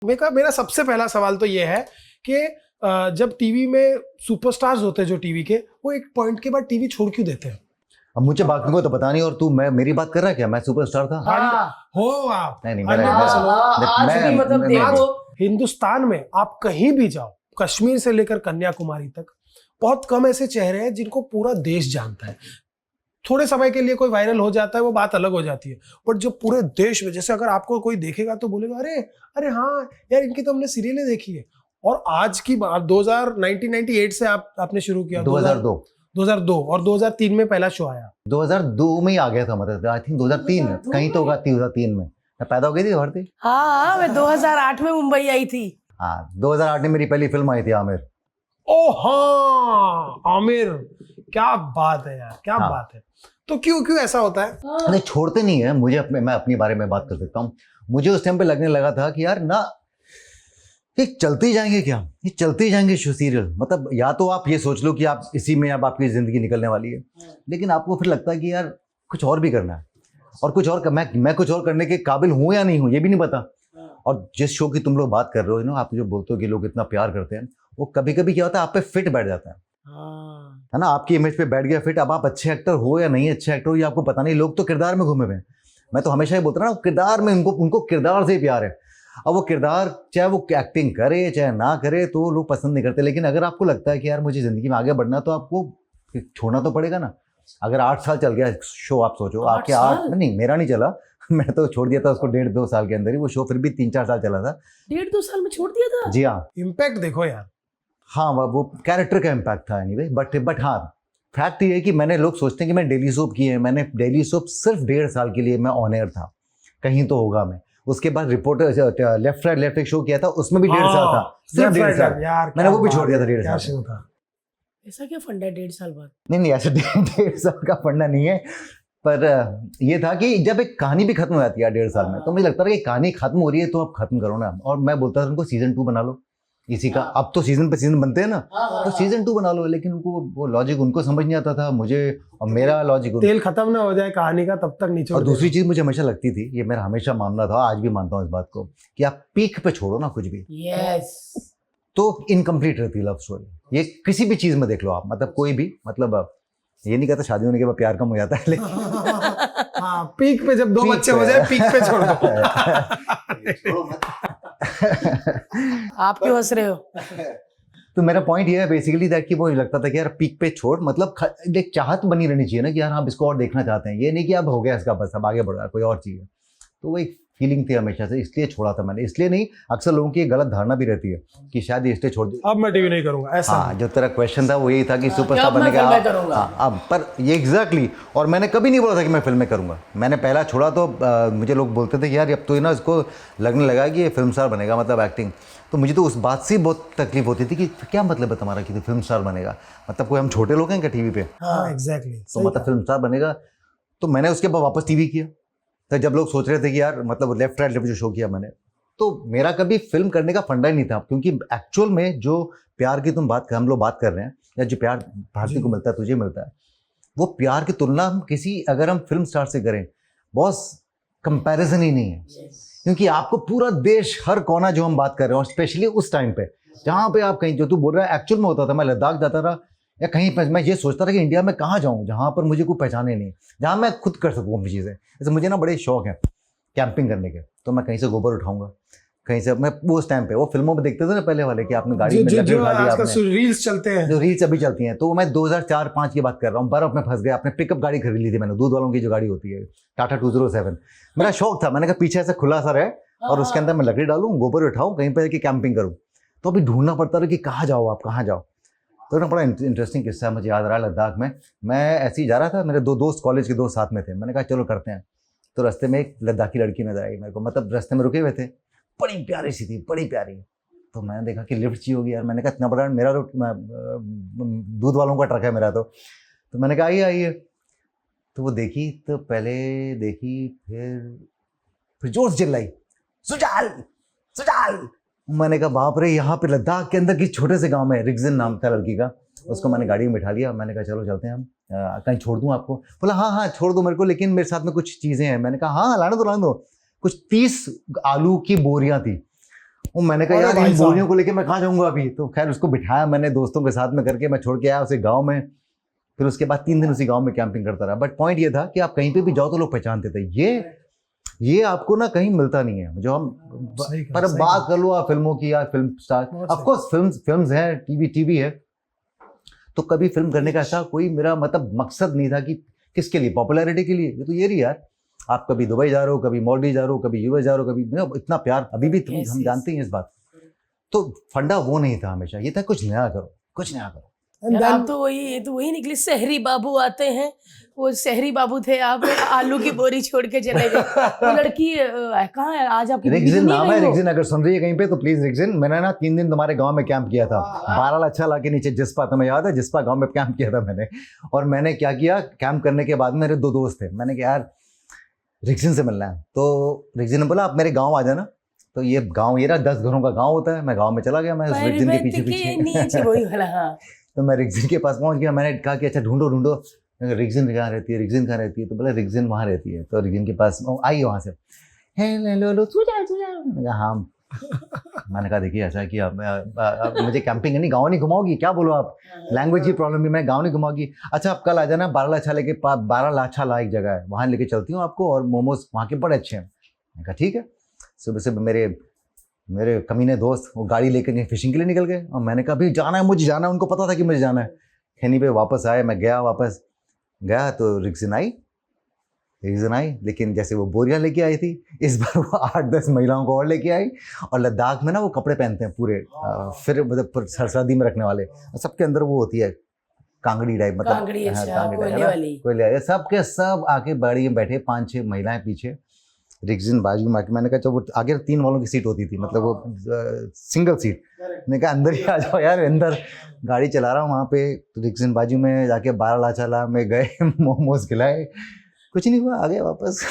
मेरा सबसे पहला सवाल तो ये है कि जब टीवी में सुपरस्टार्स होते हैं जो टीवी के, वो एक पॉइंट के बाद टीवी छोड़ क्यों देते हैं? अब मुझे बाकी को तो पता नहीं, और तू मेरी बात कर रहा है क्या? मैं सुपरस्टार था? हो आप? नहीं, मतलब देखो, हिंदुस्तान में आप कहीं भी जाओ, कश्मीर से लेकर कन्याकुमारी तक, बहुत कम ऐसे चेहरे हैं जिनको पूरा देश जानता है। थोड़े समय के लिए कोई वायरल हो जाता है, वो बात अलग हो जाती है, बट जो पूरे देश में, जैसे अगर आपको कोई देखेगा तो बोलेगा अरे अरे हाँ यार, इनकी तो हमने सीरियलें देखी है। और आज की बात 1998 से आपने शुरू किया? 2002 और 2003 में पहला शो आया। 2002 में ही आ गया था, मतलब आई थिंक 2003 कहीं तो होगा, 2003 में मैं पैदा हो गई थी भारती। हाँ, मैं 2008 में मुंबई आई थी। हाँ, 2008 में मेरी पहली फिल्म आई थी, आमिर। ओ हाँ, आमिर, क्या बात है यार, क्या बात है। तो क्यों ऐसा होता है? अरे छोड़ते नहीं है मुझे, मैं अपने बारे में बात कर सकता हूँ। मुझे उस टाइम पे लगने लगा था कि यार ना, ये चलते ही जाएंगे क्या, ये चलते ही जाएंगे शो सीरियल। मतलब या तो आप ये सोच लो कि आप इसी में अब आपकी जिंदगी निकलने वाली है, लेकिन आपको फिर लगता है कि यार कुछ और भी करना है, और कुछ और मैं कुछ और करने के काबिल हूँ या नहीं हूँ ये भी नहीं पता। और जिस शो की तुम लोग बात कर रहे हो ना, आप जो बोलते हो कि लोग इतना प्यार करते हैं, वो कभी कभी क्या होता है, आप पे फिट बैठ जाता है ना, आपकी इमेज पे बैठ गया फिट। अब आप अच्छे एक्टर हो या नहीं अच्छे एक्टर हो ये आपको पता नहीं, लोग तो किरदार में घूमे हुए हैं। मैं तो हमेशा ही बोलता हूँ ना, किरदार में उनको किरदार से ही प्यार है। अब वो किरदार चाहे वो एक्टिंग करे चाहे ना करे, तो लोग पसंद नहीं करते। लेकिन अगर आपको लगता है कि यार मुझे जिंदगी में आगे बढ़ना है, तो आपको छोड़ना तो पड़ेगा ना। अगर 8 साल चल गया शो, आप सोचो आपके 8 नहीं, मेरा नहीं चला, मैं तो छोड़ दिया था उसको 1.5-2 साल के अंदर ही। वो शो फिर भी 3-4 साल चला था। 1.5-2 साल में छोड़ दिया था? जी हाँ। इम्पैक्ट देखो यार। हाँ, वो कैरेक्टर का इम्पैक्ट था एनीवे। बट हाँ, फैक्ट ये है कि मैंने, लोग सोचते हैं कि मैं डेली सोप की है, मैंने डेली सोप सिर्फ 1.5 साल के लिए मैं ऑन एयर था, कहीं तो होगा मैं। उसके बाद रिपोर्टर लेफ्ट राइट शो किया था, उसमें भी 1.5 साल था, सिर्फ 1.5 साल यार, मैंने वो भी छोड़ दिया था 1.5 साल का। ऐसा क्या फंडा है 1.5 साल बाद? नहीं, ऐसा 1.5 साल का फंडा नहीं है, पर ये था कि जब एक कहानी भी खत्म हो जाती है 1.5 साल में, तो मुझे लगता था कि कहानी खत्म हो रही है तो अब खत्म करो ना। और मैं बोलता था उनको सीजन 2 बना लो इसी का। अब तो सीजन पे सीजन बनते हैं ना, तो सीजन 2 बना लो। लेकिन उनको वो लॉजिक उनको समझ नहीं आता था, मुझे और मेरा लॉजिक, तेल खत्म ना हो जाए कहानी का तब तक नहीं छोड़ो। और दूसरी चीज मुझे हमेशा लगती थी, ये मेरा हमेशा मानना था, आज भी मानता हूँ इस बात को, कि आप पीक पे छोड़ो ना कुछ भी, यस, तो इनकम्प्लीट रहती है लव स्टोरी। ये किसी भी चीज में देख लो आप, मतलब कोई भी, मतलब ये नहीं कहता शादी होने के बाद प्यार कम हो जाता है, लेकिन हाँ, पीक पे जब 2 बच्चे हो जाए, पीक पे छोड़ दो। आप क्यों हंस रहे हो? तो मेरा पॉइंट ये है बेसिकली दैट कि वो लगता था कि यार पीक पे छोड़, मतलब एक चाहत बनी रहनी चाहिए ना कि यार हम इसको और देखना चाहते हैं, ये नहीं कि अब हो गया इसका बस अब आगे बढ़ रहा है कोई और चीज़ है। तो वो एक फीलिंग थी हमेशा से, इसलिए छोड़ा था मैंने। इसलिए नहीं, अक्सर लोगों की एक गलत धारणा भी रहती है कि शायद इसलिए छोड़ दिया, अब मैं टीवी नहीं करूंगा ऐसा। हाँ, जो तेरा क्वेश्चन था वो यही था कि सुपरस्टार बनने का। हाँ, अब पर ये एग्जैक्टली, और मैंने कभी नहीं बोला था कि मैं फिल्में करूंगा। मैंने पहला छोड़ा तो मुझे लोग बोलते थे कि यार अब तो ना इसको लगने लगा कि ये फिल्म स्टार बनेगा, मतलब एक्टिंग। तो मुझे तो उस बात से बहुत तकलीफ होती थी कि क्या मतलब है तुम्हारा कि फिल्म स्टार बनेगा, मतलब कोई हम छोटे लोग हैं क्या टीवी पे? हाँ एग्जैक्टली, तो मतलब फिल्म स्टार बनेगा। तो मैंने उसके बाद वापस टीवी किया। तो जब लोग सोच रहे थे कि यार मतलब लेफ्ट राइट जो शो किया मैंने, तो मेरा कभी फिल्म करने का फंडा ही नहीं था, क्योंकि एक्चुअल में जो प्यार की हम लोग बात कर रहे हैं, या जो प्यार भारती को मिलता है, तुझे मिलता है, वो प्यार की तुलना हम किसी, अगर हम फिल्म स्टार से करें, बॉस कंपैरिजन ही नहीं है। क्योंकि आपको पूरा देश, हर कोना जो हम बात कर रहे हैं, और स्पेशली उस टाइम पे जहाँ पे आप कहीं, जो तू बोल रहा है एक्चुअल में होता था, मैं लद्दाख जाता था या कहीं पर, मैं ये सोचता था कि इंडिया में कहाँ जाऊँ जहाँ पर मुझे कोई पहचाने नहीं, जहाँ मैं खुद कर सकूँ वो चीज़ें। जैसे मुझे ना बड़े शौक है कैंपिंग करने के, तो मैं कहीं से गोबर उठाऊंगा, कहीं से मैं, वो उस टाइम पे वो फिल्मों में देखते थे ना पहले वाले कि आपने गाड़ी में लकड़ी उठा ली, आपने रील्स चलते हैं, जो रील्स अभी चलती हैं, तो मैं 2004-5 की बात कर रहा हूँ। बर्फ में फंस गया, आपने पिकअप गाड़ी खरीद ली थी मैंने, दूध वालों की जो गाड़ी होती है, टाटा 207। मेरा शौक था, मैंने कहा पीछे ऐसा खुला सा रहे और उसके अंदर मैं लकड़ी डालूं, गोबर उठाऊं, कहीं पर जाके कैंपिंग करूं। तो अभी ढूंढना पड़ता था कि कहाँ जाओ आप, कहाँ जाओ। तो ना बड़ा इंटरेस्टिंग किस्सा मुझे याद रहा, लद्दाख में मैं ऐसे ही जा रहा था, मेरे 2 दोस्त कॉलेज के दोस्त साथ में थे, मैंने कहा चलो करते हैं। तो रास्ते में एक लद्दाखी लड़की नजर आई मेरे को, मतलब रास्ते में रुके हुए थे, बड़ी प्यारी सी थी, बड़ी प्यारी। तो मैंने देखा कि लिफ्ट चाहिए होगी यार, मैंने कहा इतना बड़ा मेरा दूध वालों का ट्रक है मेरा, तो मैंने कहा आइए आइए। तो वो देखी, तो पहले देखी, फिर जोर से चिल्लाई, सुजाल सुजाल। मैंने कहा बाप रे, यहाँ पे लद्दाख के अंदर किस छोटे से गांव में, रिगजिन नाम था लड़की का, उसको मैंने गाड़ी में बिठा लिया। मैंने कहा चलो चलते हैं हम, कहीं छोड़ दूँ आपको? बोला हाँ हाँ छोड़ दो मेरे को, लेकिन मेरे साथ में कुछ चीज़ें हैं। मैंने कहा हाँ लाने दो। कुछ 30 आलू की बोरियां थी, वो मैंने कहा अरे यार भाई इन साहब। बोरियों को लेके मैं कहाँ जाऊंगा अभी, तो खैर उसको बिठाया मैंने दोस्तों के साथ में करके, मैं छोड़ के आया उसे गाँव में। फिर उसके बाद 3 दिन उसी गाँव में कैंपिंग करता रहा। बट पॉइंट ये था कि आप कहीं पे भी जाओ तो लोग पहचानते थे। ये आपको ना कहीं मिलता नहीं है जो हम। सही कहा, पर अब सही बात कहा। कर लो आप फिल्मों की या फिल्म स्टार, बहुत ऑफ कोर्स फिल्म्स है, टीवी है, तो कभी फिल्म करने का ऐसा कोई मेरा मतलब मकसद नहीं था कि किसके लिए, पॉपुलैरिटी के लिए। ये तो ये रही यार, आप कभी दुबई जा रहे हो, कभी मॉलडीव जा रहे हो, कभी यूएस जा रहे हो, कभी इतना प्यार अभी भी Yes, हम yes. जानते हैं इस बात। तो फंडा वो नहीं था, हमेशा ये था कुछ नया करो, कुछ नया करो। And यार, then- आप तो वही निकले, शहरी बाबू आते हैं, वो शहरी बाबू थे आप, आलू की बोरी छोड़ के चले गए। वो लड़की कहाँ है आज, आपकी बीवी तो रिक्जिन नहीं नाम है, गई वो? रिक्जिन अगर सुन रही है कहीं पे तो प्लीज रिक्जिन, मैंने ना 3 दिन तुम्हारे गांव में कैंप किया था, 12 लाछा ला के नीचे जिस्पा, तुम्हें याद है जिस्पा गांव में कैंप किया था मैंने। और मैंने क्या किया, कैंप करने के बाद मेरे 2 दोस्त थे, मैंने कहा यार रिक्जिन से मिलना है। तो रिक्जिन ने बोला आप मेरे गाँव आ जाना। तो ये गाँव, ये ना 10 घरों का गाँव होता है, मैं गाँव में चला गया, मैं उस रिक्जिन के पीछे पीछे वही वाला, हाँ। तो मैं रिक्जिन के पास पहुंच गया। मैंने कहा कि अच्छा ढूंढो, रिक्जिन कहाँ रहती है, रिक्जिन कहाँ रहती है, तो बोला रिक्जिन वहाँ रहती है। तो रिक्जिन के पास आई वहाँ से, हेलो तू जा। मैंने कहा हाँ। मैंने कहा देखिए ऐसा है कि अब मुझे कैंपिंग नहीं, गाँव नहीं घुमाओगी, क्या बोलो आप, लैंग्वेज की प्रॉब्लम भी, मैं गाँव नहीं घुमाओगी। अच्छा आप कल आ जाना, 12 लाछा लेके 12 लाछा ला एक जगह है, वहाँ लेके चलती हूँ आपको, और मोमोज वहाँ के बड़े अच्छे हैं। मैंने कहा ठीक है। सुबह सुबह मेरे कमीने दोस्त वो गाड़ी लेकर कहीं फिशिंग के लिए निकल गए, और मैंने कहा अभी जाना है, मुझे जाना है, उनको पता था कि मुझे जाना है। खैनी पे वापस आए, मैं वापस गया तो रिक्जिन आई, लेकिन जैसे वो बोरियां लेके आई थी, इस बार वो 8-10 महिलाओं को और लेके आई। और लद्दाख में ना वो कपड़े पहनते हैं पूरे, फिर मतलब सर्दी में रखने वाले, सबके अंदर वो होती है कांगड़ी टाइप, मतलब कांगड़ी, हाँ, अच्छा, कांगड़ी कोयले टाइप, वाली। कोयले, सबके सब आके गाड़ी में बैठे, 5-6 महिलाएं पीछे, रिक्जिन बाजू में। मैंने कहा वो आगे 3 वालों की सीट होती थी, मतलब वो सिंगल सीट। मैंने कहा अंदर ही आ जाओ यार, अंदर गाड़ी चला रहा हूँ वहाँ पे, तो रिक्जिन बाजू में जाके 12 लाछा ला में गए, मोमोज खिलाए, कुछ नहीं हुआ, आ गए वापस।